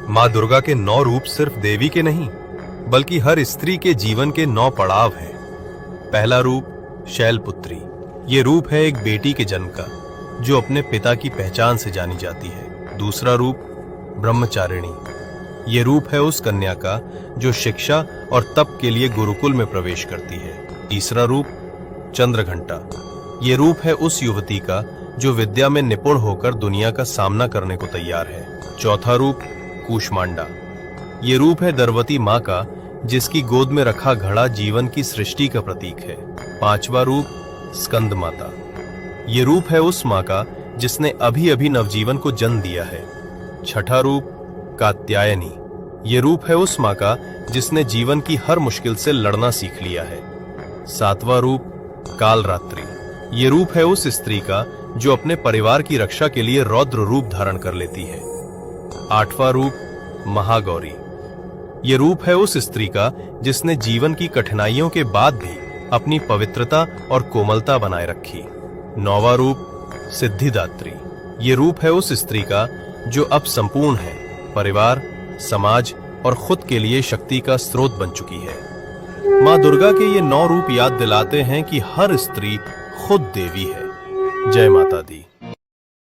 माँ दुर्गा के 9 रूप सिर्फ देवी के नहीं, बल्कि हर स्त्री के जीवन के 9 पड़ाव हैं। पहला रूप शैलपुत्री। ये रूप है एक बेटी के जन्म का, जो अपने पिता की पहचान से जानी जाती है। दूसरा रूप ब्रह्मचारिणी। ये रूप है उस कन्या का जो शिक्षा और तप के लिए गुरुकुल में प्रवेश करती है। तीसरा रूप चंद्रघंटा। ये रूप है उस युवती का जो विद्या में निपुण होकर दुनिया का सामना करने को तैयार है। चौथा रूप कूष्मांडा। ये रूप है दर्वती माँ का, जिसकी गोद में रखा घड़ा जीवन की सृष्टि का प्रतीक है। पांचवा रूप स्कंद माता। ये रूप है उस माँ का जिसने अभी अभी नवजीवन को जन्म दिया है। छठा रूप कात्यायनी। ये रूप है उस माँ का जिसने जीवन की हर मुश्किल से लड़ना सीख लिया है। सातवां रूप कालरात्रि। ये रूप है उस स्त्री का जो अपने परिवार की रक्षा के लिए रौद्र रूप धारण कर लेती है। आठवां रूप महागौरी। ये रूप है उस स्त्री का जिसने जीवन की कठिनाइयों के बाद भी अपनी पवित्रता और कोमलता बनाए रखी। नौवां रूप सिद्धिदात्री। ये रूप है उस स्त्री का जो अब संपूर्ण है, परिवार, समाज और खुद के लिए शक्ति का स्रोत बन चुकी है। माँ दुर्गा के ये 9 रूप याद दिलाते हैं कि हर स्त्री खुद देवी है। जय माता दी।